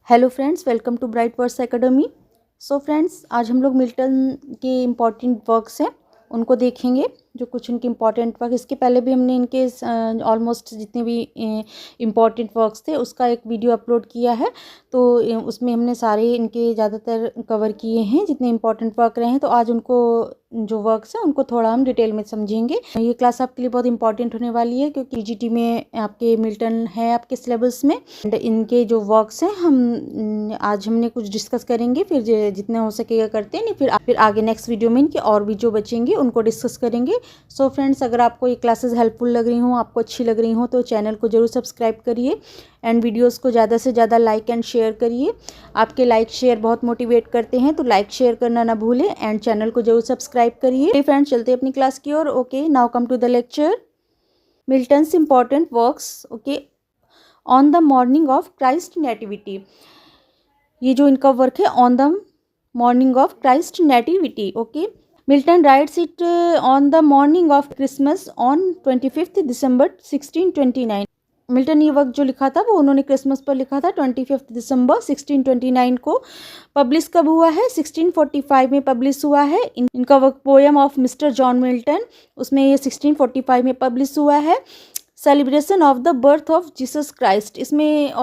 Hello friends, welcome to bright words academy. So friends, आज हम लोग मिल्टन के इम्पॉर्टेंट वर्क्स हैं उनको देखेंगे। जो कुछ इनके इम्पॉर्टेंट वर्क, इसके पहले भी हमने इनके ऑलमोस्ट जितने भी इम्पॉर्टेंट वर्क्स थे उसका एक वीडियो अपलोड किया है। तो उसमें हमने सारे इनके ज़्यादातर कवर किए हैं जितने इम्पॉर्टेंट वर्क रहे हैं। तो आज उनको जो वर्क्स हैं उनको थोड़ा हम डिटेल में समझेंगे। ये क्लास आपके लिए बहुत इंपॉर्टेंट होने वाली है क्योंकि पीजीटी में आपके मिल्टन है आपके सिलेबस में। एंड इनके जो वर्क्स हैं हम आज हमने कुछ डिस्कस करेंगे, फिर जितने हो सकेगा करते हैं, नहीं फिर आगे नेक्स्ट वीडियो में इनके और भी जो बचेंगे उनको डिस्कस करेंगे। सो फ्रेंड्स, अगर आपको ये क्लासेस हेल्पफुल लग रही हों, आपको अच्छी लग रही हों, तो चैनल को जरूर सब्सक्राइब करिए एंड वीडियोस को ज़्यादा से ज़्यादा लाइक एंड शेयर करिए। आपके लाइक शेयर बहुत मोटिवेट करते हैं, तो लाइक शेयर करना ना भूलें एंड चैनल को जरूर सब्सक्राइब करिए। फ्रेंड्स, चलते हैं अपनी क्लास की ओर। Okay, now come to the lecture. Milton's important works. Okay, on the morning of Christ nativity. ये जो इनका वर्क है on the morning of Christ nativity. Okay, Milton writes it on the morning of Christmas on 25 December 1629। Milton ने ये work जो लिखा था वो उन्होंने क्रिसमस पर लिखा था 25 दिसंबर 1629 को। पब्लिश कब हुआ है? 1645 में पब्लिश हुआ है। इनका work poem of mister John Milton, उसमें ये 1645 में पब्लिश हुआ है। Celebration of the birth of Jesus Christ, इसमें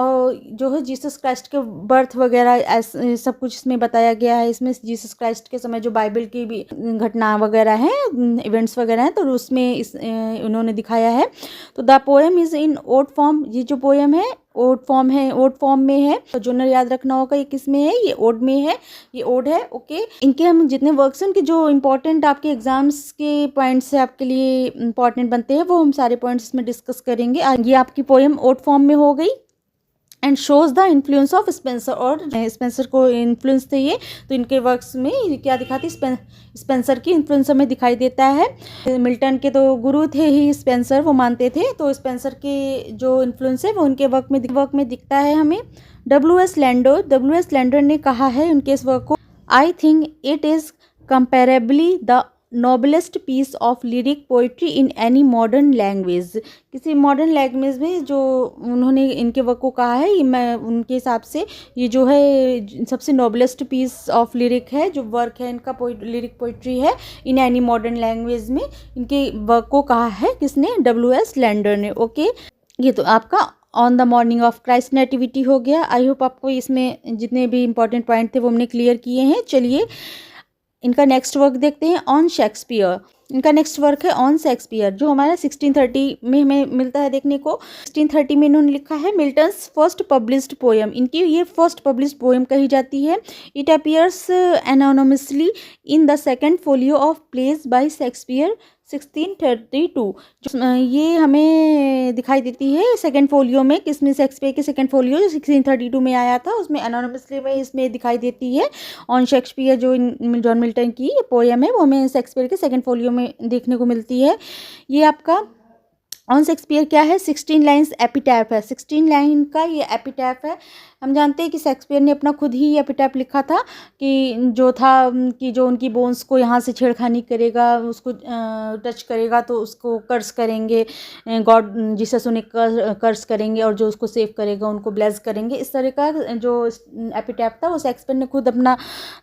जो है जीसस क्राइस्ट के बर्थ वगैरह ऐसे सब कुछ इसमें बताया गया है। इसमें जीसस क्राइस्ट के समय जो बाइबल की भी घटना वगैरह हैं, इवेंट्स वगैरह हैं, तो उसमें उन्होंने दिखाया है। तो the poem is in ode form. ये जो पोएम है ओड फॉर्म में है। तो जोनर याद रखना होगा, ये किस में है? ये ओड में है, ये ओड है। ओके, इनके हम जितने वर्क्स हैं उनके जो इंपॉर्टेंट आपके एग्जाम्स के पॉइंट्स है, आपके लिए इंपॉर्टेंट बनते हैं, वो हम सारे पॉइंट्स इसमें डिस्कस करेंगे। ये आपकी पोएम ओड फॉर्म में हो गई and shows the influence of Spencer, और स्पेंसर को इन्फ्लुएंस थे ये। तो इनके वर्क्स में क्या दिखाती? स्पेंसर की इन्फ्लुएंस हमें दिखाई देता है। मिल्टन के तो गुरु थे ही स्पेंसर, वो मानते थे, तो स्पेंसर के जो इन्फ्लुएंस है वो उनके वर्क में दिखता है हमें। डब्ल्यू.एस. लैंडर ने कहा है उनके इस वर्क को, I think it is comparably the noblest piece of lyric poetry in any modern language. किसी मॉडर्न लैंग्वेज में जो उन्होंने इनके वर्क को कहा है, ये मैं उनके हिसाब से ये जो है सबसे नोबलेस्ट पीस ऑफ लिरिक है, जो वर्क है इनका लिरिक पोइट्री है इन एनी मॉडर्न लैंग्वेज में। इनके वर्क को कहा है किसने? डब्ल्यू.एस. लैंडर ने। ओके, ये तो आपका on the morning of Christ nativity हो गया। आई होप आपको इसमें जितने भी इंपॉर्टेंट पॉइंट थे वो हमने क्लियर किए हैं। चलिए इनका नेक्स्ट वर्क देखते हैं, ऑन शेक्सपियर। इनका नेक्स्ट वर्क है ऑन शेक्सपियर, जो हमारा 1630 में हमें मिलता है देखने को। 1630 में इन्होंने लिखा है मिल्टन्स फर्स्ट पब्लिश्ड पोएम। इनकी ये फर्स्ट पब्लिश्ड पोएम कही जाती है। It appears anonymously in the second folio of plays by Shakespeare 1632। ये हमें दिखाई देती है सेकेंड फोलियो में, किसमें? शेक्सपियर के सेकेंड फोलियो जो 1632 में आया था, उसमें एनोनिमसली में इसमें दिखाई देती है। ऑन शेक्सपियर जो जॉन मिल्टन की पोएम है वो हमें शेक्सपियर के सेकेंड फोलियो में देखने को मिलती है। ये आपका ऑन शेक्सपियर क्या है? 16 लाइन्स एपिटैफ है। 16 लाइन का ये एपिटैफ है। हम जानते हैं कि शेक्सपियर ने अपना खुद ही एपिटैफ लिखा था कि जो था कि जो उनकी बोन्स को यहाँ से छेड़खानी करेगा, उसको टच करेगा तो उसको कर्स करेंगे गॉड, जीसस उन्हें कर्स करेंगे, और जो उसको सेव करेगा उनको ब्लेस करेंगे। इस तरह का जो एपिटैफ था वो शेक्सपियर ने खुद अपना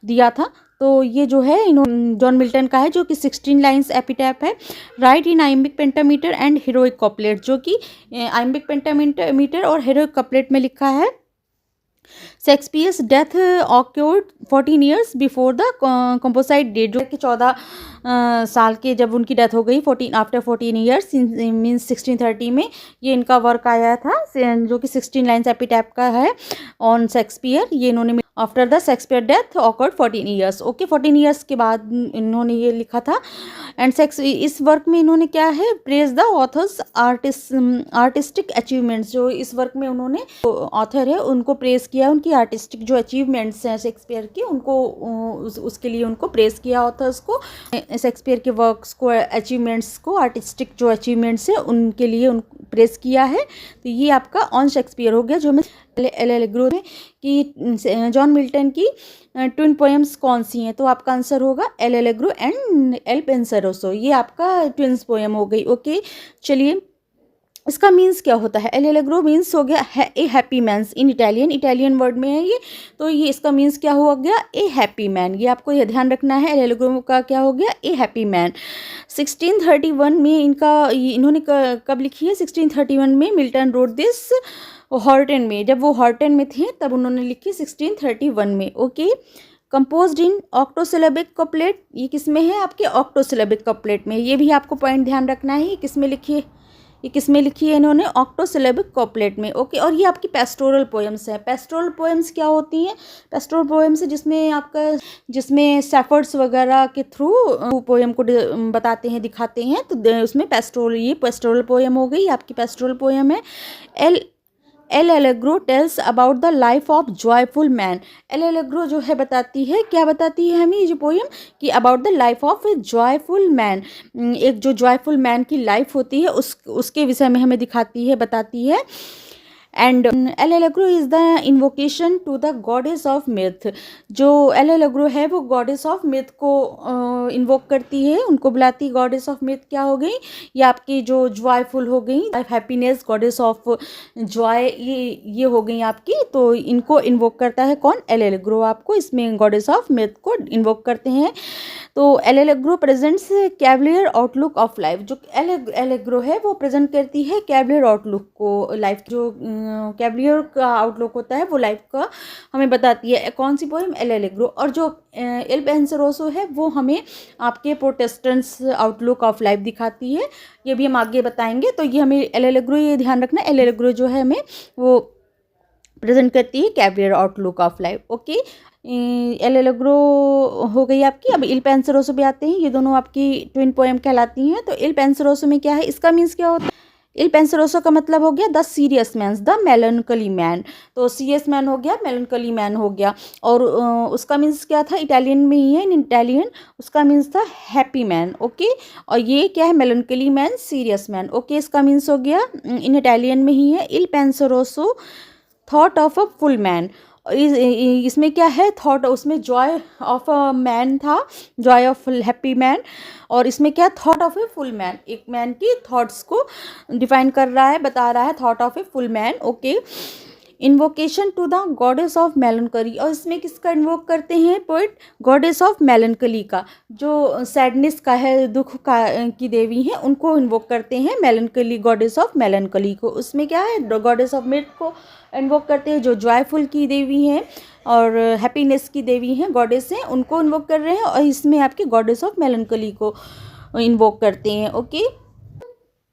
दिया था। तो ये जो है जॉन मिल्टन का है, जो कि 16 लाइन्स एपिटैफ है। Write in iambic pentameter and heroic couplet, जो कि आइम्बिक पेंटामीटर और हीरोइक कॉपलेट में लिखा है। Shakespeare's death occurred 14 years before the composite date, जो कि 14 साल के जब उनकी डेथ हो गई, 14 ईयर्स मीन्स 1630 में ये इनका वर्क आया था, जो कि 16 लाइन्स एपिटैफ का है ऑन शेक्सपियर। ये इन्होंने after the Shakespeare death awkward 14 years. Okay, 14 years के बाद इन्होंने ये लिखा था। एंड इस वर्क में इन्होंने क्या है? Praise the author's artistic achievements. जो इस वर्क में उन्होंने ऑथर है उनको प्रेज किया, उनकी आर्टिस्टिक जो अचीवमेंट्स हैं शेक्सपियर की, उनको उसके लिए उनको प्रेज किया ऑथर्स को। शेक्सपियर के वर्क्स को, अचीवमेंट्स को, आर्टिस्टिक जो अचीवमेंट्स हैं उनके लिए प्रेज किया है। तो ये आपका ऑन शेक्सपियर हो गया। जो मैं एल एलेग्रो में कि जॉन मिल्टन की ट्विन पोएम्स कौन सी हैं, तो आपका आंसर होगा एल एलेग्रो एंड एल पेंसरोसो। ये आपका ट्विन्स पोएम हो गई। ओके, चलिए इसका मीन्स क्या होता है? एल एलेग्रो मीन्स हो गया है ए happy man in Italian, Italian word में है ये। तो ये इसका मीन्स क्या हो गया? ए हैप्पी मैन। ये आपको ये ध्यान रखना है, एल एलेग्रो का क्या हो गया? ए हैप्पी मैन। 1631 में इन्होंने कब लिखी है? 1631 में मिल्टन रोट दिस हॉर्टन में, जब वो हॉर्टन में थे तब उन्होंने लिखी 1631 में। ओके, कंपोज्ड इन ऑक्टोसिलेबिक कपलेट। ये किस में है? आपके ऑक्टोसिलेबिक कपलेट में। ये भी आपको पॉइंट ध्यान रखना है, ये किस में लिखी है? ये किस में लिखी है इन्होंने? ऑक्टोसिलेबिक कपलेट में। ओके, और ये आपकी पेस्टोरल पोएम्स है। पेस्टोरल पोएम्स क्या होती हैं? पेस्टोरल पोएम्स जिसमें सेफर्ड्स वगैरह के थ्रू पोएम को बताते हैं, दिखाते हैं, तो उसमें पेस्टोरल, ये पेस्टोरल पोएम हो गई, आपकी पेस्टोरल पोएम है। L L allegro tells about the life of joyful man. L allegro जो है बताती है, क्या बताती है हमें ये जो पोएम, कि about the life of A joyful man, एक जो जॉयफुल मैन की लाइफ होती है उसके विषय में हमें दिखाती है, बताती है। And L'Allegro is the invocation to the goddess of mirth. जो एल एलेग्रो है वो गॉडेस ऑफ मिथ को इन्वोक करती है, उनको बुलाती है। गॉडेस ऑफ मिथ क्या हो गई? ये आपकी जो जॉयफुल हो गई, हैप्पीनेस, गॉडेस ऑफ जॉय, ये हो गई आपकी। तो इनको इन्वोक करता है कौन? L allegro. आपको इसमें गॉडेस ऑफ मिथ को इन्वोक करते हैं। तो L allegro presents Cavalier outlook of life. जो एल एलेग्रो है वो प्रेजेंट करती है कैवलियर आउटलुक को, लाइफ जो कैवलियर का आउटलुक होता है वो लाइफ का हमें बताती है। कौन सी पोएम? L allegro. और जो एल पेंसरोसो है वो हमें आपके प्रोटेस्टेंट्स आउटलुक ऑफ लाइफ दिखाती है। ये भी हम आगे बताएंगे। तो ये हमें एल एलेग्रो, ये ध्यान रखना, एल एलेग्रो जो है हमें वो प्रेजेंट करती है Cavalier outlook of life. Okay, L allegro हो गई आपकी। अब इल पेंसरोसो भी आते हैं, ये दोनों आपकी ट्विन पोएम कहलाती हैं। तो इल पेंसरोसो में क्या है? इसका मीन्स क्या होता है? इल पेंसरोसो का मतलब हो गया the serious man, the मेलनकली man. तो सीरियस मैन हो गया, मेलनकली मैन हो गया। और उसका मीन्स क्या था? इटालियन में ही है, इन इटालियन उसका मीन्स था हैप्पी मैन। ओके, और ये क्या है? Melancholy man, serious man. Okay, इसका मीन्स हो गया इन इटालियन में ही है। Il penseroso thought of a full man. इसमें क्या है? थॉट, उसमें जॉय ऑफ अ मैन था, जॉय ऑफ हैप्पी मैन। और इसमें क्या? Thought of a full man, एक मैन की थॉट्स को डिफाइन कर रहा है, बता रहा है, thought of a full man. Okay, invocation to the goddess of melancholy. और इसमें किसका इन्वोक करते हैं पोइट? गॉडेस ऑफ मेलनकली का, जो सैडनेस का है, दुख का की देवी हैं, उनको इन्वोक करते हैं, मेलनकली, गॉडेस ऑफ मेलनकली को। उसमें क्या है? गॉडेस ऑफ मिथ को इन्वोक करते हैं, जो जॉयफुल की देवी हैं और हैप्पीनेस की देवी हैं, गॉडेस हैं, उनको इन्वोक कर रहे हैं। और इसमें आपके गॉडेस ऑफ मेलनकली को इन्वोक करते हैं। Okay,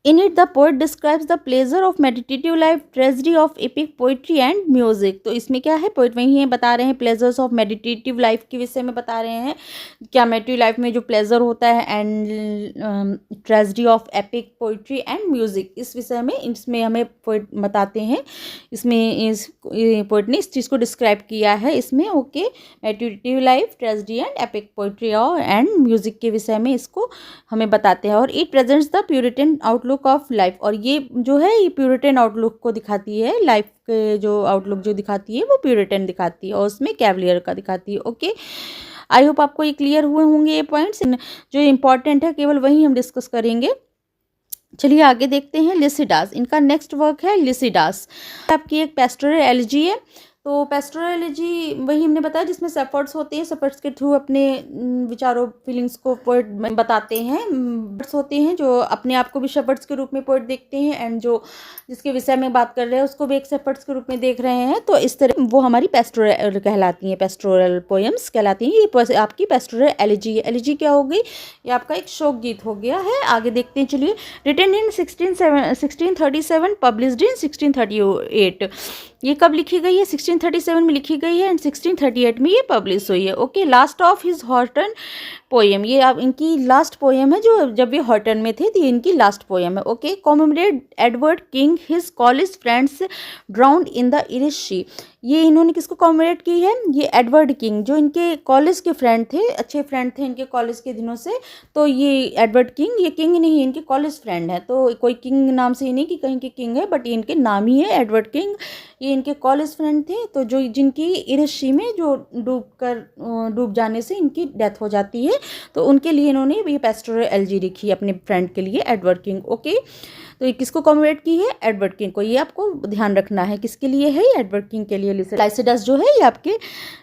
In it, the poet describes the pleasure of meditative life, tragedy of epic poetry and music. तो इसमें क्या है? पोइट वही है, बता रहे हैं प्लेजर्स ऑफ मेडिटेटिव लाइफ के विषय में बता रहे हैं, क्या मेडिटेटिव लाइफ में जो प्लेजर होता है, and tragedy of epic poetry and music, इस विषय में इसमें हमें पोइट बताते हैं। इसमें इस पोइट ने इस चीज़ को डिस्क्राइब किया है इसमें। Okay, meditative life, tragedy and epic poetry और एंड म्यूजिक के विषय में इसको हमें बताते हैं। और it presents the Puritan outlook of life. और ये जो है ये प्यूरिटन आउटलुक को दिखाती है, लाइफ के जो आउटलुक जो दिखाती है वो प्यूरिटन दिखाती है, और उसमें कैवलियर का दिखाती है। ओके, आई होप आपको ये क्लियर हुए होंगे ये पॉइंट्स। जो इंपॉर्टेंट है केवल वही हम डिस्कस करेंगे। चलिए आगे देखते हैं लिसिडास। इनका नेक्स्ट वर्क है लिसिडास। आपकी एक पेस्टोरल एलिजी है। तो पेस्टोरल एलिजी वही हमने बताया जिसमें सेफर्ड्स होते हैं, सेफर्ड्स के थ्रू अपने विचारों, फीलिंग्स को पोइट बताते हैं। बर्ड्स होते हैं जो अपने आप को भी शेपर्ड्स के रूप में पोइट देखते हैं, एंड जो जिसके विषय में बात कर रहे हैं उसको भी एक शेपर्ड्स के रूप में देख रहे हैं। तो इस तरह वो हमारी पेस्टोरल कहलाती हैं, पेस्टोरल पोएम्स कहलाती हैं। ये आपकी पेस्टोरल एलिजी है। एलिजी क्या हो गई? ये आपका एक शोक गीत हो गया है। आगे देखते हैं, चलिए। Written in 1637, published in 1638। ये कब लिखी गई है? 1637 में लिखी गई है, एंड 1638 में ये पब्लिश हुई है। Okay, last of his Horton poem. ये अब इनकी लास्ट पोएम है, जो जब ये हॉर्टन में थे तो ये इनकी लास्ट पोएम है। Okay, commemorate Edward King his college friends drowned in the Irish sea. ये इन्होंने किसको कॉमेमोरेट की है? ये एडवर्ड किंग, जो इनके कॉलेज के फ्रेंड थे, अच्छे फ्रेंड थे इनके कॉलेज के दिनों से। तो ये एडवर्ड किंग, ये किंग नहीं, इनके कॉलेज फ्रेंड है। तो कोई किंग नाम से ही नहीं कि कहीं के किंग है, बट ये इनके नाम ही है एडवर्ड किंग। ये इनके कॉलेज फ्रेंड थे, तो जो जिनकी इरिश सी में जो डूब जाने से इनकी डेथ हो जाती है। तो उनके लिए इन्होंने ये पेस्टोरल एलजी लिखी है अपने फ्रेंड के लिए, एडवर्ड किंग। ओके, तो ये किसको कॉमेमोरेट की है? एडवर्ड किंग को। ये आपको ध्यान रखना है, किसके लिए है? एडवर्ड किंग के लिए। लाइसिडस जो है ये आपके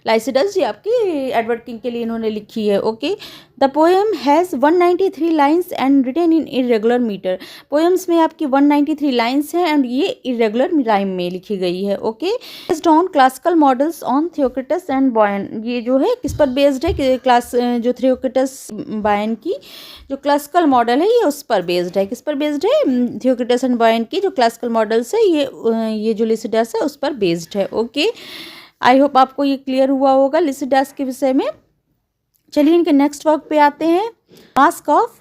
लाइसिडस ये आपके एडवर्ड किंग के लिए इन्होंने लिखी है। Okay, the poem has 193 lines and written in irregular metre. Poems में आपकी 193 लाइन्स हैं एंड ये इरेगुलर राइम में लिखी गई है। Okay, based on classical models on Theocritus and Bion. ये जो है किस पर बेस्ड है? कि क्लास जो थियोक्रिटस बायन की जो क्लासिकल मॉडल है ये उस पर बेस्ड है। किस पर बेस्ड है? थियोक्रिटस एंड बायन की जो क्लासिकल मॉडल्स है ये जो लिसिडास है उस पर बेस्ड है। ओके, आई होप आपको ये क्लियर हुआ होगा लिसिडास के विषय में। चलिए इनके नेक्स्ट वर्क पे आते हैं। मास्क ऑफ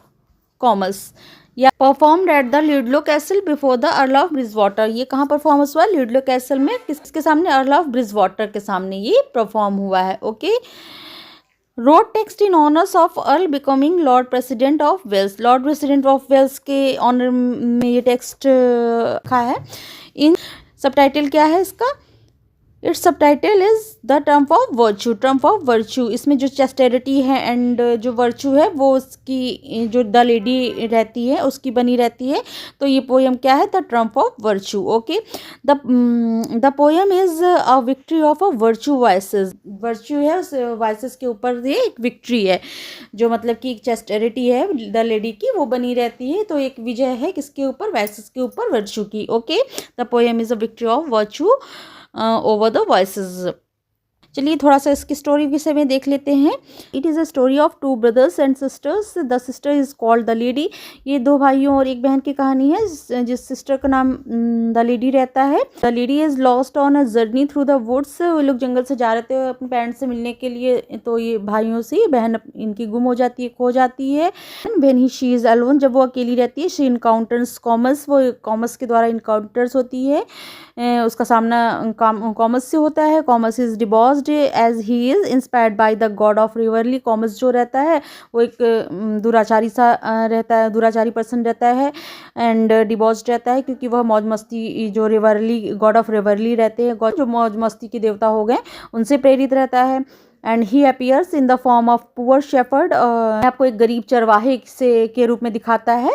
कॉमर्स या performed at the Ludlow Castle before the Earl of Bridgewater. ये कहाँ परफॉर्म हुआ? ल्यूडलो कैसल में। किसके सामने? अर्ल ऑफ ब्रिजवाटर के सामने ये परफॉर्म हुआ है। Okay, wrote text in honours of earl becoming lord president of Wales. Lord president of Wales के ऑनर में ये टेक्स्ट लिखा है। इन सबटाइटल क्या है इसका? It's subtitle is the Trump of virtue. Trump of virtue, इसमें जो चेस्टेरिटी है एंड जो वर्च्यू है वो उसकी जो द लेडी रहती है उसकी बनी रहती है। तो ये पोएम क्या है? The Trump of virtue. Okay, the poem is a victory of a virtue vices. Virtue है उस वाइसेस के ऊपर ये एक विक्ट्री है, जो मतलब कि एक चेस्टेरिटी है द लेडी की वो बनी रहती है। तो एक विजय है किसके ऊपर? वाइसेस के ऊपर, वर्च्यू की। Okay, the poem is a victory of virtue over the voices। चलिए थोड़ा सा इसकी स्टोरी विषय में देख लेते हैं। It is a story of two brothers and sisters. The sister is called the lady. ये दो भाइयों और एक बहन की कहानी है जिस सिस्टर का नाम द लेडी रहता है। The lady is lost on a journey through the woods. वो लोग जंगल से जा रहे थे अपने पेरेंट्स से मिलने के लिए, तो ये भाइयों से बहन इनकी गुम हो जाती है, खो जाती है। When he she is alone, जब वो अकेली रहती है, शी इनकाउंटर्स कॉमर्स। वो कॉमर्स के द्वारा इनकाउंटर्स होती है, उसका सामना कॉमर्स से होता है। Comus is divorced as he is inspired by the god of riverly. Comus जो रहता है वो एक दुराचारी सा रहता है, दुराचारी पर्सन रहता है एंड डिवोर्स्ड रहता है क्योंकि वह मौज मस्ती जो रिवरली गॉड ऑफ रिवरली रहते हैं, गॉड जो मौज मस्ती के देवता हो गए, उनसे प्रेरित रहता है। And he appears in the form of poor shepherd. आपको एक गरीब चरवाहे से के रूप में दिखाता है,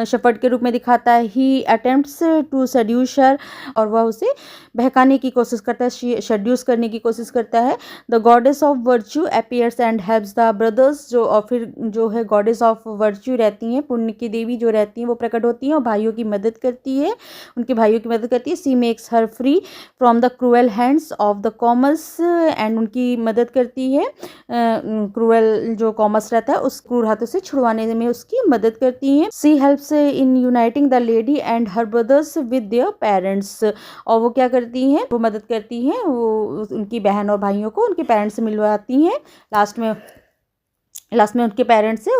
शेफर्ड के रूप में दिखाता है। ही अटेम्प्ट्स टू सेड्यूस हर, और वह उसे बहकाने की कोशिश करता है, सेड्यूस करने की कोशिश करता है। The goddess of virtue appears and helps the brothers. जो और फिर जो है गॉडेस ऑफ वर्च्यू रहती हैं, पुण्य की देवी जो रहती हैं, वो प्रकट होती हैं और भाइयों की मदद करती है, उनके भाइयों की मदद करती है। She makes her free from the cruel hands of the commerce. And उनकी मदद करती है, क्रूएल जो कॉमर्स रहता है उस क्रूर हाथों से छुड़वाने में उसकी मदद करती है। She helps in uniting the lady and her brothers with their parents. और वो क्या करती हैं? वो मदद करती हैं, वो उनकी बहन और भाइयों को उनके पेरेंट्स से मिलवाती हैं। लास्ट में उनके पेरेंट्स से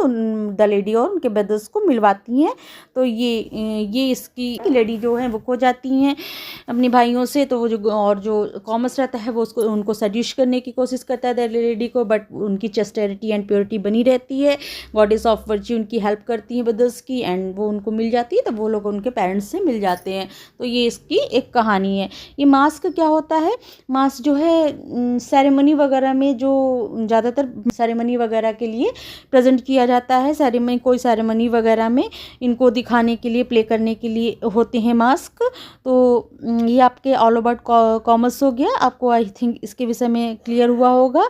द लेडी और उनके ब्रदर्स को मिलवाती हैं। तो ये इसकी लेडी जो है वो खो जाती हैं अपने भाइयों से। तो वो जो कॉमर्स रहता है वो उनको सेड्यूस करने की कोशिश करता है द लेडी को, बट उनकी चेस्टेरिटी एंड प्योरिटी बनी रहती है। गॉडेस ऑफ वर्च्यू उनकी हेल्प करती हैं ब्रदर्स की एंड वो उनको मिल जाती है, तो वो लोग उनके पेरेंट्स से मिल जाते हैं। तो ये इसकी एक कहानी है। ये मास्क क्या होता है? मास्क जो है सेरेमनी वगैरह में, जो ज़्यादातर सेरेमनी वगैरह के लिए प्रेजेंट किया जाता है। कोई सेरेमनी वगैरह में इनको दिखाने के लिए, प्ले करने के लिए होते हैं मास्क। तो ये आपके ऑल अबाउट कॉमर्स हो गया। आपको आई थिंक इसके विषय में क्लियर हुआ होगा।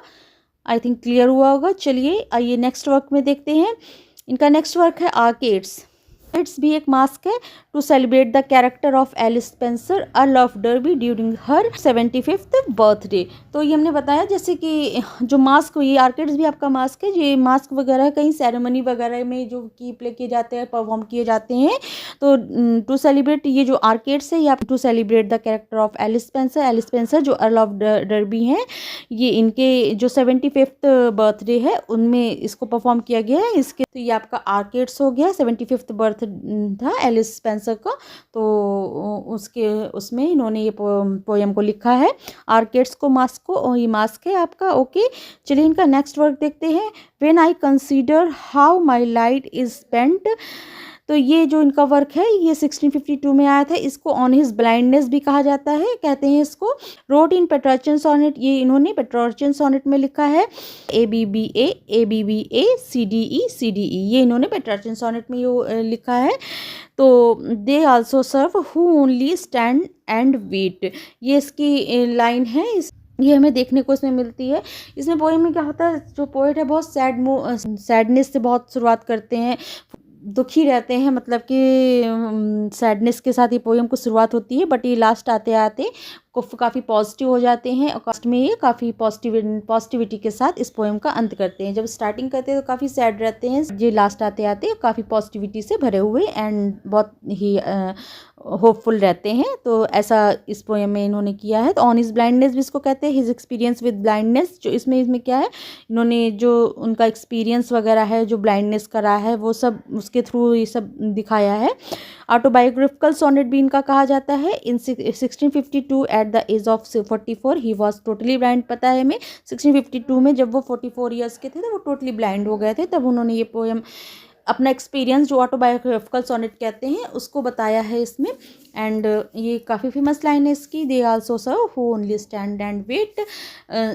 चलिए आइए नेक्स्ट वर्क में देखते हैं। इनका नेक्स्ट वर्क है आर्केड्स। इट्स भी एक मास्क है to celebrate the character of Alice Spencer earl of Derby during her 75th birthday. तो ये हमने बताया जैसे कि जो मास्क, ये आर्केड्स भी आपका मास्क है। ये मास्क वगैरह कहीं सेरेमनी वगैरह में जो की प्ले किए जाते हैं, परफॉर्म किए जाते हैं। तो टू सेलिब्रेट, ये जो आर्केड्स है ये to celebrate the character of Alice Spencer जो अर्ल ऑफ डर्बी हैं, ये इनके जो 75th बर्थडे है उनमें इसको परफॉर्म किया गया है। इसके तो ये आपका आर्केड्स हो गया। 75th बर्थ था एलिस स्पेंसर का, तो उसमें इन्होंने ये पोएम को लिखा है। आर्केड्स को मास्क को, ये मास्क है आपका। ओके, चलिए इनका नेक्स्ट वर्क देखते हैं। When I consider how my light is spent तो ये जो इनका वर्क है ये 1652 में आया था। इसको ऑन हिज ब्लाइंडनेस भी कहा जाता है, कहते हैं इसको। रोट इन पेट्रोचियन सोनेट, ये इन्होंने पेट्रोचियन सोनेट में लिखा है। ABBA ABBA CDE CDE, ये इन्होंने पेट्रोचियन सोनेट में ये लिखा है। तो they also serve who only stand and wait, ये इसकी लाइन है। ये हमें देखने को इसमें मिलती है। इसमें पोएम में क्या होता है, जो पोएट है बहुत सैडनेस से बहुत शुरुआत करते हैं, दुखी रहते हैं, मतलब कि सैडनेस के साथ ये पोएम को शुरुआत होती है, बट ये लास्ट आते आते काफ़ी पॉजिटिव हो जाते हैं और लास्ट में ये काफ़ी पॉजिटिविटी के साथ इस पोएम का अंत करते हैं। जब स्टार्टिंग करते हैं तो काफ़ी सैड रहते हैं, ये लास्ट आते आते काफ़ी पॉजिटिविटी से भरे हुए एंड बहुत ही होपफुल रहते हैं। तो ऐसा इस पोएम में इन्होंने किया है। तो ऑन हिज ब्लाइंडनेस भी इसको कहते हैं, हिज एक्सपीरियंस विद ब्लाइंडनेस। जो इसमें क्या है, इन्होंने जो उनका एक्सपीरियंस वगैरह है जो ब्लाइंडनेस का रहा है वो सब उसके थ्रू ये सब दिखाया है। ऑटोबायोग्राफिकल सोनेट भी इनका कहा जाता है। In 1652 at the age of 44 he was totally blind. पता है हमें 1652 में जब वो 44 ईयर्स के थे तो वो टोटली ब्लाइंड हो गए थे, तब उन्होंने ये पोएम अपना एक्सपीरियंस जो ऑटोबायोग्राफिकल सोनेट कहते हैं उसको बताया है इसमें। एंड ये काफ़ी फेमस लाइन है इसकी, they also serve who only stand and wait.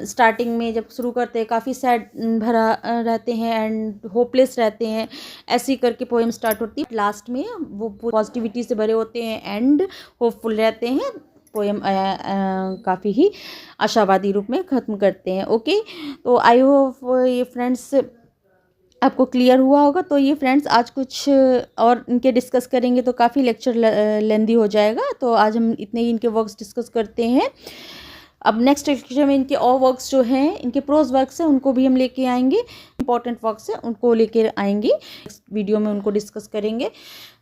Starting में जब शुरू करते हैं काफ़ी सैड भरा रहते हैं एंड होपलेस रहते हैं, ऐसे ही करके पोएम स्टार्ट होती है। लास्ट में वो पॉजिटिविटी से भरे होते हैं एंड होपफुल रहते हैं। पोएम काफ़ी ही आशावादी रूप में ख़त्म करते हैं। ओके, तो आई होप ये फ्रेंड्स आपको क्लियर हुआ होगा। तो ये फ्रेंड्स आज कुछ और इनके डिस्कस करेंगे तो काफ़ी लेक्चर लेंदी हो जाएगा, तो आज हम इतने ही इनके वर्क्स डिस्कस करते हैं। अब नेक्स्ट लेक्चर में इनके और वर्क्स जो हैं, इनके प्रोज वर्क्स हैं, उनको भी हम लेके आएंगे। इंपॉर्टेंट वर्क्स हैं उनको लेके आएंगे, इस वीडियो में उनको डिस्कस करेंगे।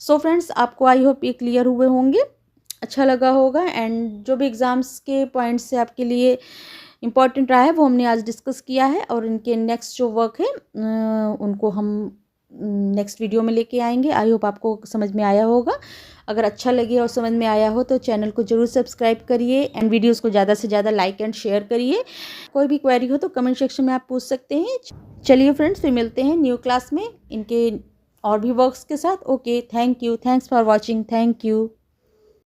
सो फ्रेंड्स आपको आई होप ये क्लियर हुए होंगे, अच्छा लगा होगा। एंड जो भी एग्ज़ाम्स के पॉइंट्स से आपके लिए इम्पॉर्टेंट रहा है वो हमने आज डिस्कस किया है, और इनके नेक्स्ट जो वर्क है उनको हम नेक्स्ट वीडियो में लेके आएंगे। आई होप आपको समझ में आया होगा। अगर अच्छा लगे और समझ में आया हो तो चैनल को ज़रूर सब्सक्राइब करिए एंड वीडियोस को ज़्यादा से ज़्यादा लाइक एंड शेयर करिए। कोई भी क्वेरी हो तो कमेंट सेक्शन में आप पूछ सकते हैं। चलिए फ्रेंड्स, फिर मिलते हैं न्यू क्लास में इनके और भी वर्क्स के साथ। Okay, thank you, thanks for watching, thank you.